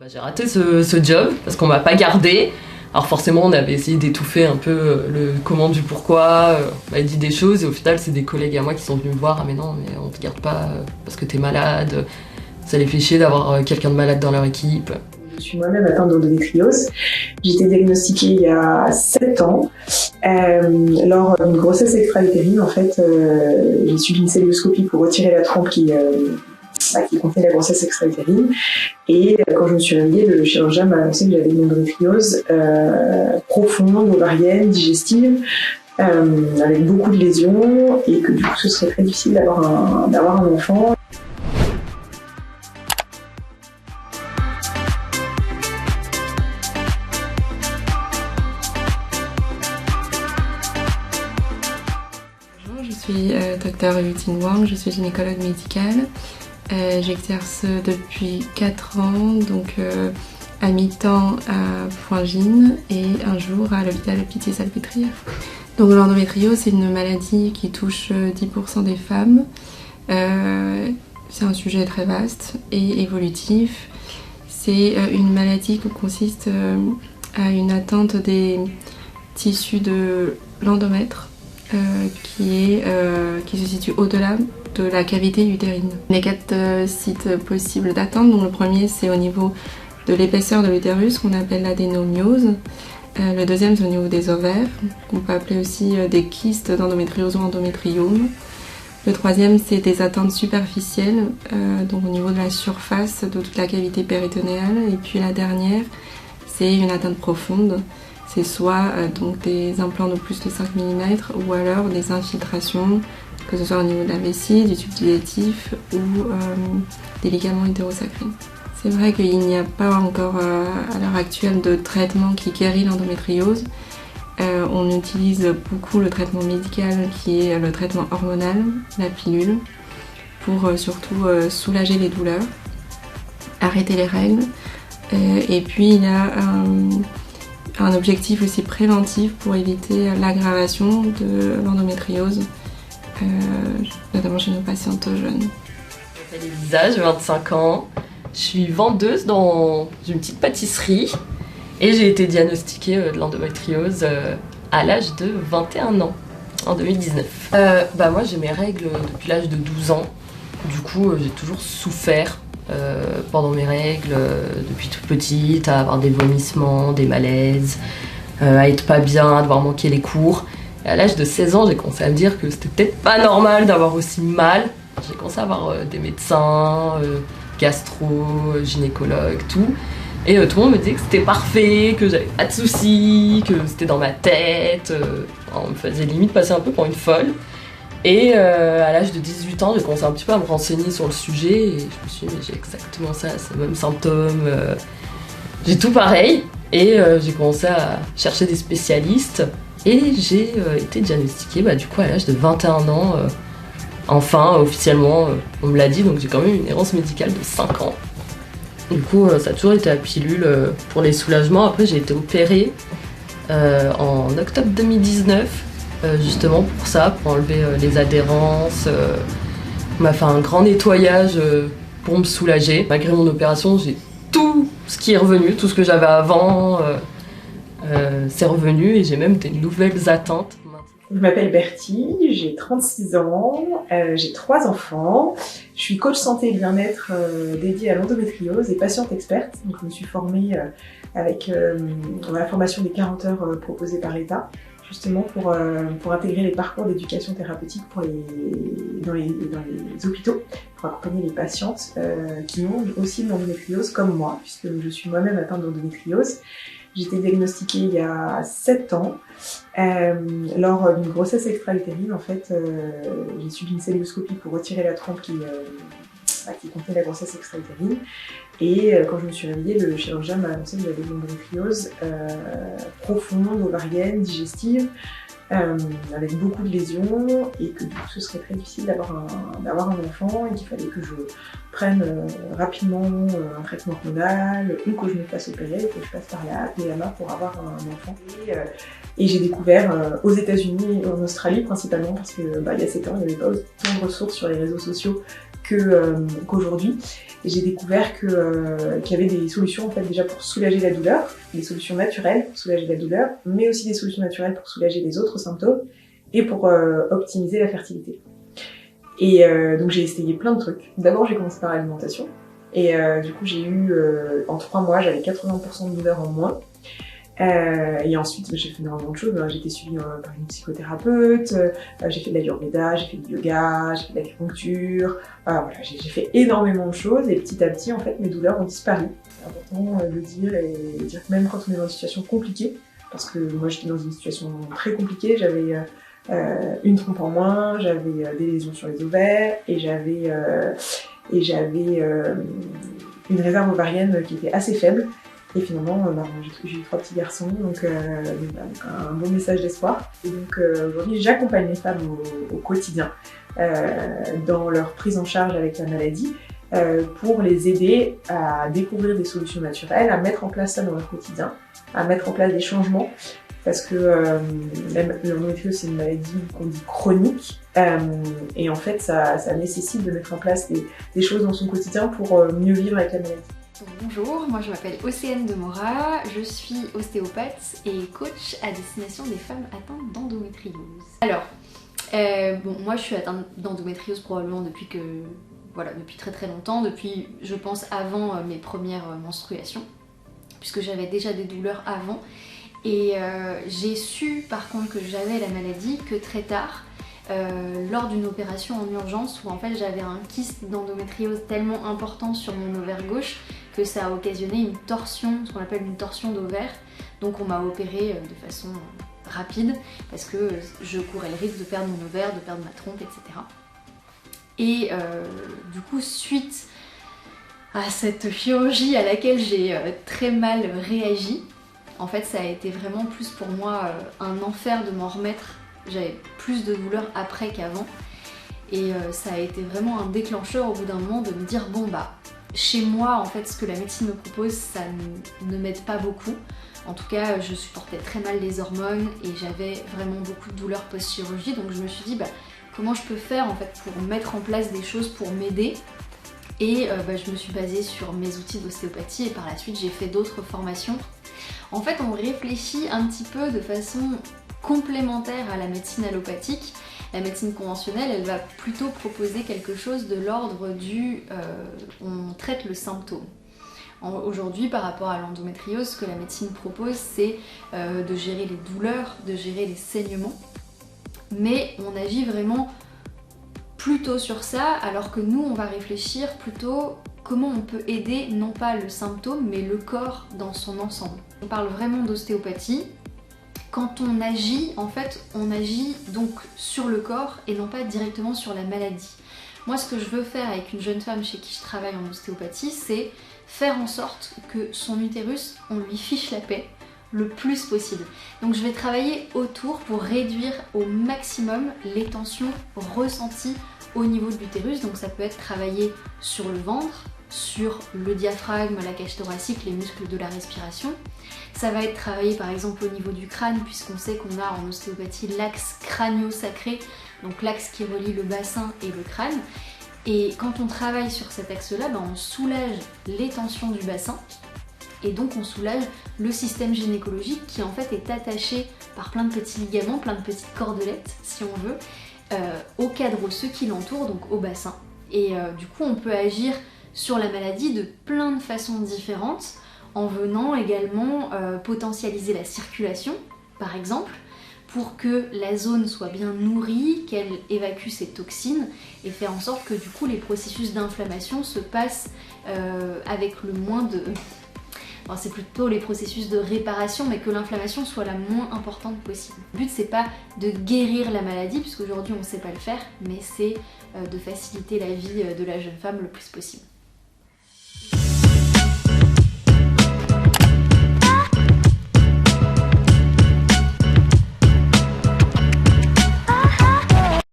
J'ai raté ce job parce qu'on m'a pas gardé. Alors forcément on avait essayé d'étouffer un peu le comment du pourquoi, on m'avait dit des choses et au final c'est des collègues à moi qui sont venus me voir. Ah mais non mais on te garde pas parce que t'es malade, ça les fait chier d'avoir quelqu'un de malade dans leur équipe. Je suis moi-même atteinte d'endométriose. J'ai été diagnostiquée il y a 7 ans. Lors d'une grossesse extra-utérine, en fait, j'ai subi une celluloscopie pour retirer la trompe qui contenait la grossesse extra-utérine. Et quand je me suis réveillée, le chirurgien m'a annoncé que j'avais une endométriose profonde, ovarienne, digestive, avec beaucoup de lésions, et que du coup ce serait très difficile d'avoir un enfant. Je suis Dr Yutine Wang, je suis gynécologue médicale. J'exerce depuis 4 ans, donc à mi-temps à Poingine et un jour à l'hôpital Pitié-Salpêtrière. Donc l'endométriose, c'est une maladie qui touche 10% des femmes. C'est un sujet très vaste et évolutif. C'est une maladie qui consiste à une atteinte des tissus de l'endomètre. Qui se situe au-delà de la cavité utérine. Les 4 sites possibles d'atteinte, donc le premier c'est au niveau de l'épaisseur de l'utérus qu'on appelle l'adénomyose. Le deuxième c'est au niveau des ovaires, qu'on peut appeler aussi des kystes d'endométriose ou endométriome. Le troisième c'est des atteintes superficielles, donc au niveau de la surface de toute la cavité péritonéale. Et puis la dernière c'est une atteinte profonde. C'est soit donc des implants de plus de 5 mm ou alors des infiltrations, que ce soit au niveau de la vessie, du tube digestif ou des ligaments hétérosacrés. C'est vrai qu'il n'y a pas encore à l'heure actuelle de traitement qui guérit l'endométriose. On utilise beaucoup le traitement médical qui est le traitement hormonal, la pilule, pour surtout soulager les douleurs, arrêter les règles. Et puis il y a un objectif aussi préventif pour éviter l'aggravation de l'endométriose, notamment chez nos patientes jeunes. Je m'appelle Elisa, j'ai 25 ans, je suis vendeuse dans une petite pâtisserie et j'ai été diagnostiquée de l'endométriose à l'âge de 21 ans, en 2019. Moi j'ai mes règles depuis l'âge de 12 ans, du coup j'ai toujours souffert pendant mes règles, depuis toute petite, à avoir des vomissements, des malaises, à être pas bien, à devoir manquer les cours. Et à l'âge de 16 ans, j'ai commencé à me dire que c'était peut-être pas normal d'avoir aussi mal. J'ai commencé à avoir des médecins, gastro, gynécologues, tout. Et tout le monde me disait que c'était parfait, que j'avais pas de soucis, que c'était dans ma tête. On me faisait limite passer un peu pour une folle. Et à l'âge de 18 ans, j'ai commencé un petit peu à me renseigner sur le sujet et je me suis dit mais j'ai exactement ça, c'est le même symptôme, j'ai tout pareil. Et j'ai commencé à chercher des spécialistes et j'ai été diagnostiquée du coup à l'âge de 21 ans, enfin officiellement, on me l'a dit, donc j'ai quand même une errance médicale de 5 ans. Du coup ça a toujours été la pilule pour les soulagements. Après j'ai été opérée en octobre 2019. Justement pour ça, pour enlever les adhérences. On m'a fait un grand nettoyage pour me soulager. Malgré mon opération, j'ai tout ce qui est revenu, tout ce que j'avais avant, c'est revenu et j'ai même des nouvelles atteintes. Je m'appelle Bertie, j'ai 36 ans, j'ai 3 enfants. Je suis coach santé et bien-être dédiée à l'endométriose et patiente experte. Donc je me suis formée avec la formation des 40 heures proposée par l'État, justement pour intégrer les parcours d'éducation thérapeutique dans les hôpitaux, pour accompagner les patientes qui ont aussi de l'endométriose comme moi, puisque je suis moi-même atteinte d'endométriose. J'ai été diagnostiquée il y a 7 ans. Lors d'une grossesse extra-utérine, en fait, j'ai subi une celluloscopie pour retirer la trompe qui contenait la grossesse extra-utérine. Et quand je me suis réveillée, le chirurgien m'a annoncé que j'avais une endométriose profonde, ovarienne, digestive, avec beaucoup de lésions, et que du coup ce serait très difficile d'avoir un enfant, et qu'il fallait que je prenne rapidement un traitement hormonal, ou que je me fasse opérer, que je passe par la PMA pour avoir un enfant. Et j'ai découvert aux États-Unis et en Australie principalement, parce que il y a 7 ans, il n'y avait pas autant de ressources sur les réseaux sociaux qu'aujourd'hui. Et j'ai découvert qu'il y avait des solutions en fait déjà pour soulager la douleur, des solutions naturelles pour soulager la douleur, mais aussi des solutions naturelles pour soulager les autres symptômes et pour optimiser la fertilité. Et donc j'ai essayé plein de trucs. D'abord j'ai commencé par l'alimentation, et du coup j'ai eu en 3 mois j'avais 80% de douleur en moins. Et ensuite j'ai fait énormément de choses. J'ai été suivie par une psychothérapeute, j'ai fait de l'ayurveda, j'ai fait du yoga, j'ai fait de l'acupuncture, voilà, j'ai fait énormément de choses, et petit à petit en fait mes douleurs ont disparu. C'est important de le dire, et dire que même quand on est dans une situation compliquée, parce que moi j'étais dans une situation très compliquée, j'avais une trompe en moins, j'avais des lésions sur les ovaires, et j'avais une réserve ovarienne qui était assez faible. Et finalement, j'ai eu 3 petits garçons, donc un beau message d'espoir. Et donc aujourd'hui, j'accompagne les femmes au quotidien dans leur prise en charge avec la maladie, pour les aider à découvrir des solutions naturelles, à mettre en place ça dans leur quotidien, à mettre en place des changements. Parce que l'endométriose, c'est une maladie qu'on dit chronique, et en fait, ça nécessite de mettre en place des choses dans son quotidien pour mieux vivre avec la maladie. Bonjour, moi je m'appelle Océane Demora, je suis ostéopathe et coach à destination des femmes atteintes d'endométriose. Alors, moi je suis atteinte d'endométriose probablement depuis très très longtemps, depuis je pense avant mes premières menstruations, puisque j'avais déjà des douleurs avant, et j'ai su par contre que j'avais la maladie que très tard, lors d'une opération en urgence où en fait j'avais un kyste d'endométriose tellement important sur mon ovaire gauche que ça a occasionné une torsion, ce qu'on appelle une torsion d'ovaire. Donc on m'a opérée de façon rapide parce que je courais le risque de perdre mon ovaire, de perdre ma trompe, etc. Et du coup, suite à cette chirurgie à laquelle j'ai très mal réagi, en fait ça a été vraiment plus pour moi un enfer de m'en remettre. J'avais plus de douleurs après qu'avant, et ça a été vraiment un déclencheur au bout d'un moment de me dire bon chez moi en fait ce que la médecine me propose ça ne m'aide pas beaucoup. En tout cas je supportais très mal les hormones et j'avais vraiment beaucoup de douleurs post-chirurgie, donc je me suis dit comment je peux faire en fait pour mettre en place des choses pour m'aider. Et je me suis basée sur mes outils d'ostéopathie, et par la suite j'ai fait d'autres formations. En fait on réfléchit un petit peu de façon complémentaire à la médecine allopathique. La médecine conventionnelle, elle va plutôt proposer quelque chose de l'ordre du on traite le symptôme. Aujourd'hui, par rapport à l'endométriose, ce que la médecine propose, c'est de gérer les douleurs, de gérer les saignements, mais on agit vraiment plutôt sur ça, alors que nous, on va réfléchir plutôt comment on peut aider non pas le symptôme, mais le corps dans son ensemble. On parle vraiment d'ostéopathie. Quand on agit, en fait, on agit donc sur le corps et non pas directement sur la maladie. Moi, ce que je veux faire avec une jeune femme chez qui je travaille en ostéopathie, c'est faire en sorte que son utérus, on lui fiche la paix le plus possible. Donc je vais travailler autour pour réduire au maximum les tensions ressenties au niveau de l'utérus. Donc ça peut être travailler sur le ventre, sur le diaphragme, la cage thoracique, les muscles de la respiration. Ça va être travaillé par exemple au niveau du crâne, puisqu'on sait qu'on a en ostéopathie l'axe crânio-sacré, donc l'axe qui relie le bassin et le crâne. Et quand on travaille sur cet axe-là, on soulage les tensions du bassin, et donc on soulage le système gynécologique qui en fait est attaché par plein de petits ligaments, plein de petites cordelettes si on veut, au cadre osseux qui l'entoure, donc au bassin. Et du coup on peut agir sur la maladie de plein de façons différentes, en venant également potentialiser la circulation, par exemple, pour que la zone soit bien nourrie, qu'elle évacue ses toxines, et faire en sorte que du coup les processus d'inflammation se passent avec le moins de... Enfin, c'est plutôt les processus de réparation, mais que l'inflammation soit la moins importante possible. Le but c'est pas de guérir la maladie, puisqu'aujourd'hui on ne sait pas le faire, mais c'est de faciliter la vie de la jeune femme le plus possible.